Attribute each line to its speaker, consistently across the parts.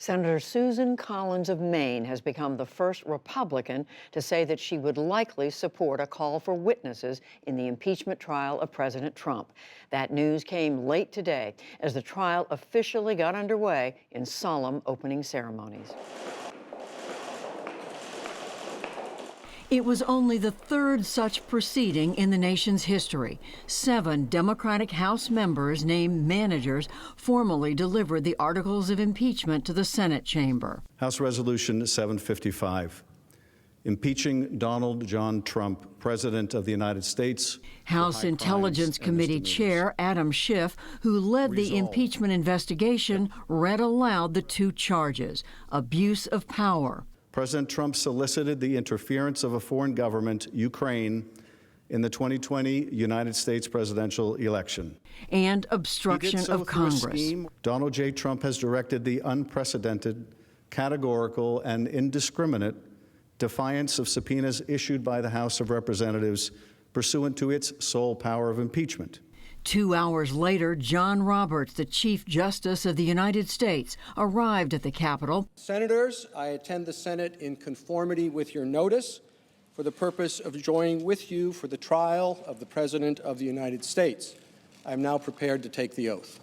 Speaker 1: Senator Susan Collins of Maine has become the first Republican to say that she would likely support a call for witnesses in the impeachment trial of President Trump. That news came late today as the trial officially got underway in solemn opening ceremonies.
Speaker 2: It was only the third such proceeding in the nation's history. 7 Democratic House members named managers formally delivered the articles of impeachment to the Senate chamber.
Speaker 3: House Resolution 755, impeaching Donald John Trump, President of the United States.
Speaker 2: House Intelligence Committee Chair Adam Schiff, who led the impeachment investigation, read aloud the 2 charges: abuse of power.
Speaker 3: President Trump solicited the interference of a foreign government, Ukraine, in the 2020 United States presidential election.
Speaker 2: And obstruction of Congress.
Speaker 3: Donald J. Trump has directed the unprecedented, categorical, and indiscriminate defiance of subpoenas issued by the House of Representatives pursuant to its sole power of impeachment.
Speaker 2: 2 hours later, John Roberts, the Chief Justice of the United States, arrived at the Capitol.
Speaker 4: Senators, I attend the Senate in conformity with your notice for the purpose of joining with you for the trial of the President of the United States. I am now prepared to take the oath.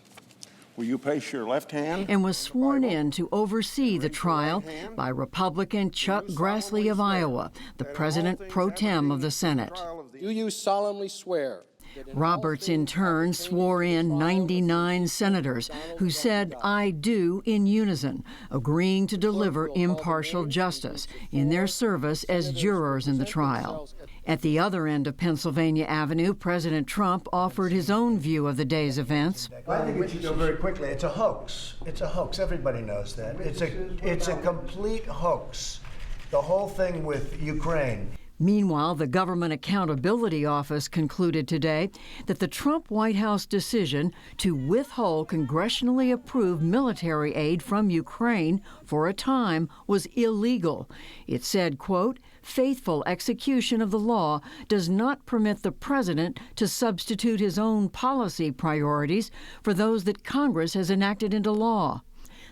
Speaker 5: Will you place your left hand?
Speaker 2: And was sworn in to oversee the trial by Republican Chuck Grassley of Iowa, the President pro tem of the Senate.
Speaker 4: Do you solemnly swear?
Speaker 2: Roberts, in turn, swore in 99 senators who said, "I do," in unison, agreeing to deliver impartial justice in their service as jurors in the trial. At the other end of Pennsylvania Avenue, President Trump offered his own view of the day's events.
Speaker 6: I think it should go very quickly. It's a hoax. It's a hoax. Everybody knows that. It's a complete hoax. The whole thing with Ukraine.
Speaker 2: Meanwhile, the Government Accountability Office concluded today that the Trump White House decision to withhold congressionally approved military aid from Ukraine for a time was illegal. It said, quote, "Faithful execution of the law does not permit the president to substitute his own policy priorities for those that Congress has enacted into law."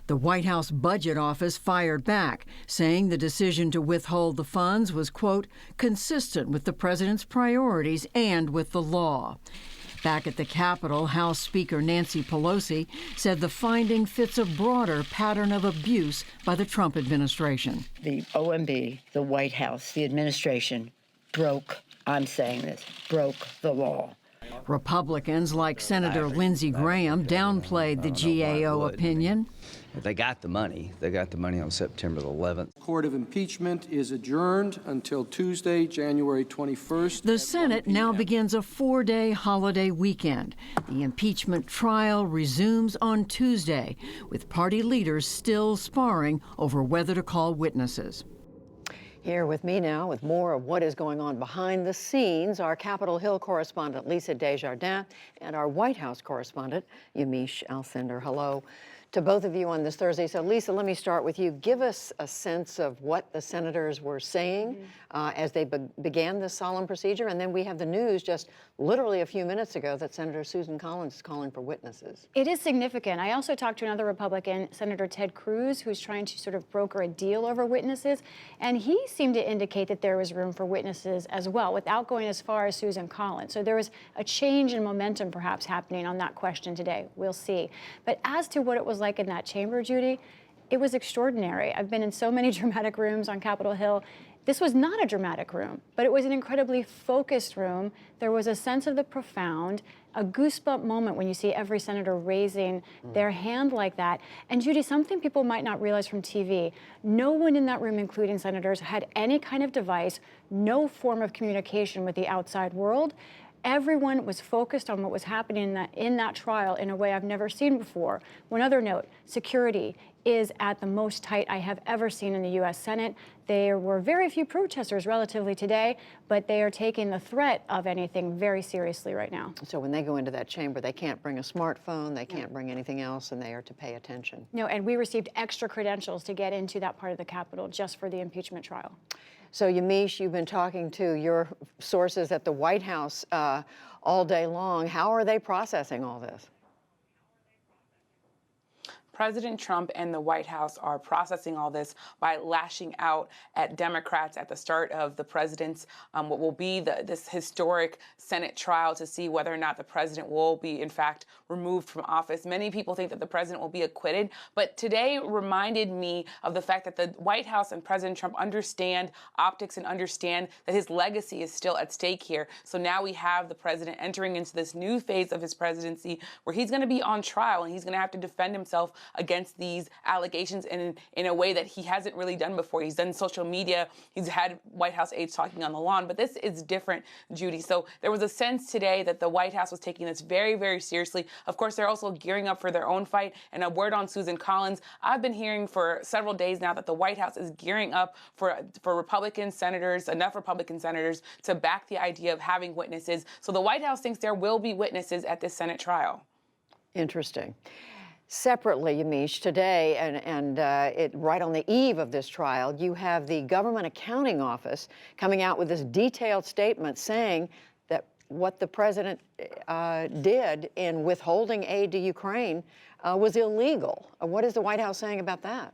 Speaker 2: The White House Budget Office fired back, saying the decision to withhold the funds was, quote, "consistent with the president's priorities and with the law." Back at the Capitol, House Speaker Nancy Pelosi said the finding fits a broader pattern of abuse by the Trump administration.
Speaker 7: The OMB, the White House, the administration broke the law.
Speaker 2: Republicans like Senator Lindsey Graham downplayed the GAO opinion.
Speaker 8: They got the money. They got the money on September the 11th.
Speaker 4: The Court of Impeachment is adjourned until Tuesday, January 21st.
Speaker 2: The Senate now begins a 4-day holiday weekend. The impeachment trial resumes on Tuesday, with party leaders still sparring over whether to call witnesses.
Speaker 1: Here with me now with more of what is going on behind the scenes, our Capitol Hill correspondent Lisa Desjardins and our White House correspondent Yamiche Alcindor. Hello to both of you on this Thursday. So Lisa, let me start with you. Give us a sense of what the senators were saying as they began this solemn procedure. And then we have the news just literally a few minutes ago that Senator Susan Collins is calling for witnesses.
Speaker 9: It is significant. I also talked to another Republican, Senator Ted Cruz, who's trying to sort of broker a deal over witnesses. And he seemed to indicate that there was room for witnesses as well, without going as far as Susan Collins. So there was a change in momentum perhaps happening on that question today. We'll see. But as to what it was like in that chamber, Judy, it was extraordinary. I've been in so many dramatic rooms on Capitol Hill. This was not a dramatic room, but it was an incredibly focused room. There was a sense of the profound, a goosebump moment when you see every senator raising their hand like that. And Judy, something people might not realize from TV, no one in that room, including senators, had any kind of device, no form of communication with the outside world. Everyone was focused on what was happening in that trial in a way I've never seen before. One other note, security is at the most tight I have ever seen in the U.S. Senate. There were very few protesters relatively today, but they are taking the threat of anything very seriously right now.
Speaker 1: So when they go into that chamber, they can't bring a smartphone, they can't bring anything else, and they are to pay attention.
Speaker 9: No, and we received extra credentials to get into that part of the Capitol just for the impeachment trial.
Speaker 1: So, Yamiche, you've been talking to your sources at the White House all day long. How are they processing all this?
Speaker 10: President Trump and the White House are processing all this by lashing out at Democrats at the start of the president's, what will be this historic Senate trial to see whether or not the president will be, in fact, removed from office. Many people think that the president will be acquitted, but today reminded me of the fact that the White House and President Trump understand optics and understand that his legacy is still at stake here. So now we have the president entering into this new phase of his presidency where he's going to be on trial and he's going to have to defend himself against these allegations in a way that he hasn't really done before. He's done social media. He's had White House aides talking on the lawn, but this is different, Judy. So there was a sense today that the White House was taking this very, very seriously. Of course, they're also gearing up for their own fight. And a word on Susan Collins, I've been hearing for several days now that the White House is gearing up for Republican senators, enough Republican senators, to back the idea of having witnesses. So the White House thinks there will be witnesses at this Senate trial.
Speaker 1: Interesting. Separately, Yamiche, today, and right on the eve of this trial, you have the Government Accounting Office coming out with this detailed statement saying that what the president did in withholding aid to Ukraine was illegal. What is the White House saying about that?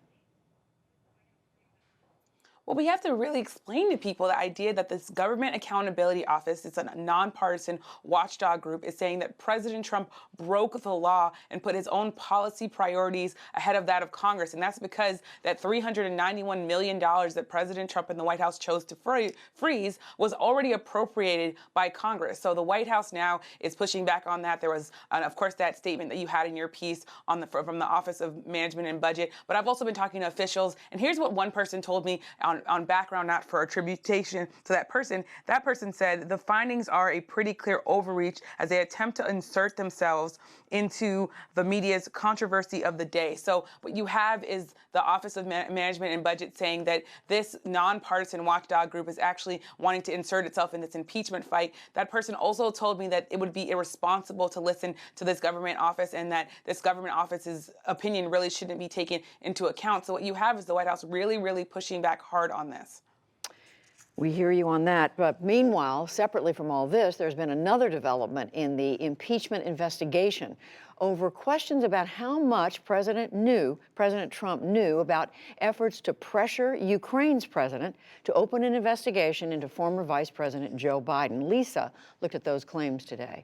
Speaker 10: Well, we have to really explain to people the idea that this Government Accountability Office, it's a nonpartisan watchdog group, is saying that President Trump broke the law and put his own policy priorities ahead of that of Congress. And that's because that $391 million that President Trump and the White House chose to freeze was already appropriated by Congress. So the White House now is pushing back on that. There was, of course, that statement that you had in your piece from the Office of Management and Budget. But I've also been talking to officials, and here's what one person told me on background, not for attribution to that person. That person said the findings are a pretty clear overreach as they attempt to insert themselves into the media's controversy of the day. So what you have is the Office of Management and Budget saying that this nonpartisan watchdog group is actually wanting to insert itself in this impeachment fight. That person also told me that it would be irresponsible to listen to this government office and that this government office's opinion really shouldn't be taken into account. So what you have is the White House really, really pushing back hard on this.
Speaker 1: We hear you on that. But meanwhile, separately from all this, there's been another development in the impeachment investigation over questions about how much President Trump knew about efforts to pressure Ukraine's president to open an investigation into former Vice President Joe Biden. Lisa looked at those claims today.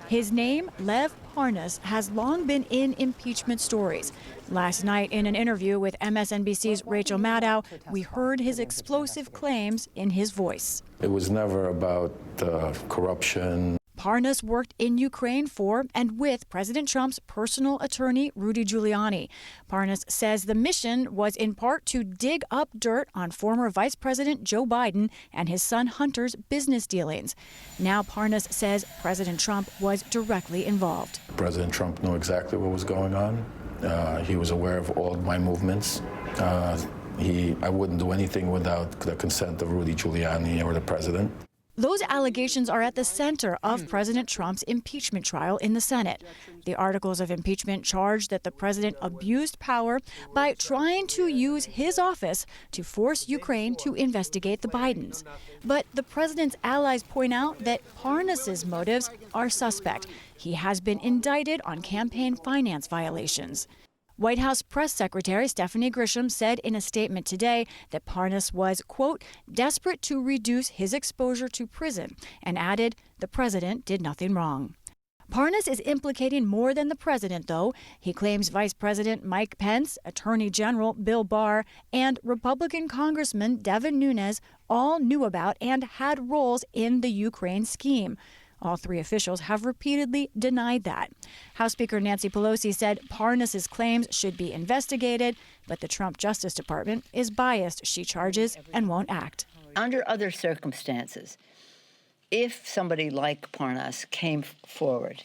Speaker 11: His name, Lev Parnas, has long been in impeachment stories. Last night, in an interview with MSNBC's Rachel Maddow, we heard his explosive claims in his voice.
Speaker 12: It was never about corruption.
Speaker 11: Parnas worked in Ukraine for and with President Trump's personal attorney, Rudy Giuliani. Parnas says the mission was in part to dig up dirt on former Vice President Joe Biden and his son Hunter's business dealings. Now Parnas says President Trump was directly involved.
Speaker 12: President Trump knew exactly what was going on. He was aware of all my movements. I wouldn't do anything without the consent of Rudy Giuliani or the president.
Speaker 11: Those allegations are at the center of President Trump's impeachment trial in the Senate. The articles of impeachment charge that the president abused power by trying to use his office to force Ukraine to investigate the Bidens. But the president's allies point out that Parnas's motives are suspect. He has been indicted on campaign finance violations. White House Press Secretary Stephanie Grisham said in a statement today that Parnas was, quote, desperate to reduce his exposure to prison, and added the president did nothing wrong. Parnas is implicating more than the president, though. He claims Vice President Mike Pence, Attorney General Bill Barr, and Republican Congressman Devin Nunes all knew about and had roles in the Ukraine scheme. All three officials have repeatedly denied that. House Speaker Nancy Pelosi said Parnas's claims should be investigated, but the Trump Justice Department is biased, she charges, and won't act.
Speaker 7: Under other circumstances, if somebody like Parnas came forward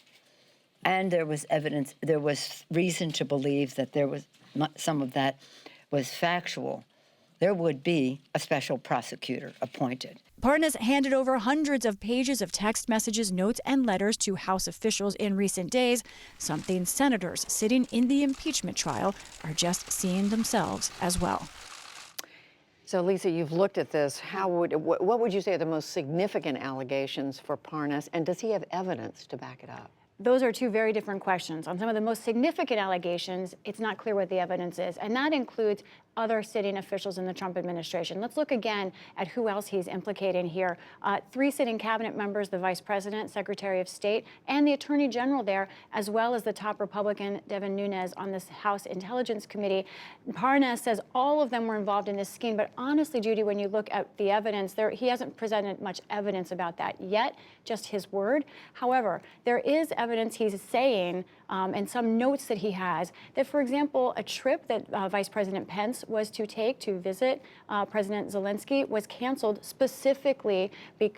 Speaker 7: and there was evidence, there was reason to believe that there was some of that was factual, there would be a special prosecutor appointed.
Speaker 11: Parnas handed over hundreds of pages of text messages, notes, and letters to House officials in recent days, something senators sitting in the impeachment trial are just seeing themselves as well.
Speaker 1: So, Lisa, you've looked at this. What would you say are the most significant allegations for Parnas, and does he have evidence to back it up?
Speaker 9: those are two very different questions. On some of the most significant allegations, it's not clear what the evidence is, and that includes other sitting officials in the Trump administration. Let's look again at who else he's implicating here. 3 sitting cabinet members, the vice president, secretary of state, and the attorney general there, as well as the top Republican, Devin Nunes, on this House Intelligence Committee. Parnas says all of them were involved in this scheme, but honestly, Judy, when you look at the evidence, he hasn't presented much evidence about that yet, just his word. However, there is evidence he's saying, and some notes that he has, that, for example, a trip that Vice President Pence was to take to visit President Zelensky was canceled specifically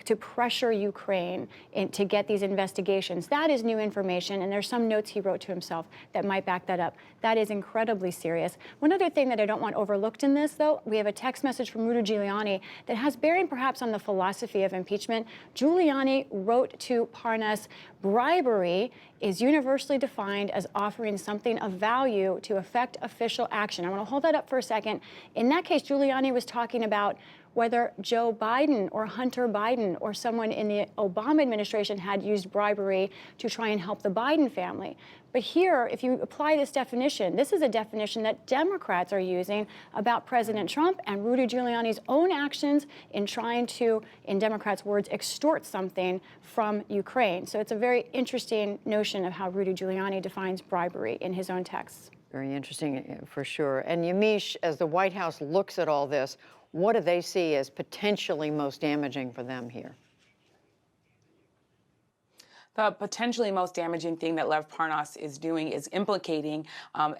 Speaker 9: to pressure Ukraine to get these investigations. That is new information, and there's some notes he wrote to himself that might back that up. That is incredibly serious. One other thing that I don't want overlooked in this, though, we have a text message from Rudy Giuliani that has bearing perhaps on the philosophy of impeachment. Giuliani wrote to Parnas, bribery is universally defined as offering something of value to affect official action. I want to hold that up for a second. In that case, Giuliani was talking about whether Joe Biden or Hunter Biden or someone in the Obama administration had used bribery to try and help the Biden family. But here, if you apply this definition, this is a definition that Democrats are using about President Trump and Rudy Giuliani's own actions in trying to, in Democrats' words, extort something from Ukraine. So it's a very interesting notion of how Rudy Giuliani defines bribery in his own texts.
Speaker 1: Very interesting, for sure. And Yamiche, as the White House looks at all this, what do they see as potentially most damaging for them here?
Speaker 10: The potentially most damaging thing that Lev Parnas is doing is implicating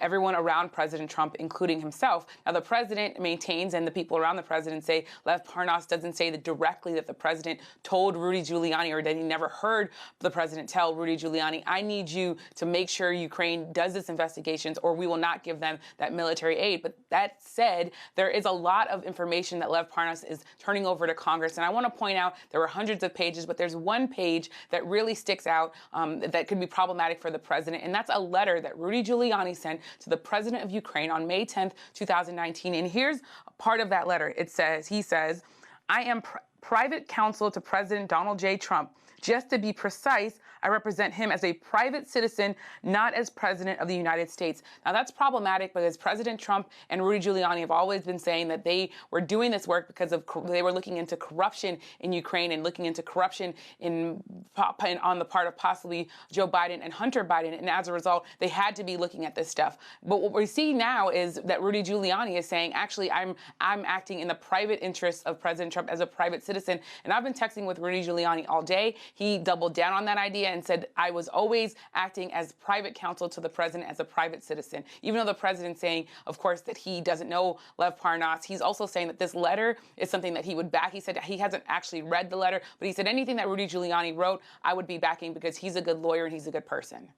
Speaker 10: everyone around President Trump, including himself. Now, the president maintains, and the people around the president say, Lev Parnas doesn't say that directly that the president told Rudy Giuliani, or that he never heard the president tell Rudy Giuliani, I need you to make sure Ukraine does this investigations, or we will not give them that military aid. But that said, there is a lot of information that Lev Parnas is turning over to Congress. And I want to point out there were hundreds of pages, but there's one page that really sticks out that could be problematic for the president, and that's a letter that Rudy Giuliani sent to the president of Ukraine on May 10th, 2019. And here's part of that letter. It says, he says, I am private counsel to President Donald J. Trump. Just to be precise, I represent him as a private citizen, not as president of the United States. Now, that's problematic because President Trump and Rudy Giuliani have always been saying that they were doing this work because they were looking into corruption in Ukraine and looking into corruption on the part of possibly Joe Biden and Hunter Biden. And as a result, they had to be looking at this stuff. But what we see now is that Rudy Giuliani is saying, actually, I'm acting in the private interests of President Trump as a private citizen. And I've been texting with Rudy Giuliani all day. He doubled down on that idea and said, I was always acting as private counsel to the president as a private citizen. Even though the president's saying, of course, that he doesn't know Lev Parnas, he's also saying that this letter is something that he would back. He said he hasn't actually read the letter, but he said anything that Rudy Giuliani wrote, I would be backing because he's a good lawyer and he's a good person.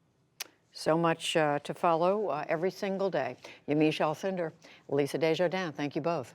Speaker 1: So much to follow every single day. Yamiche Alcindor, Lisa Desjardins, thank you both.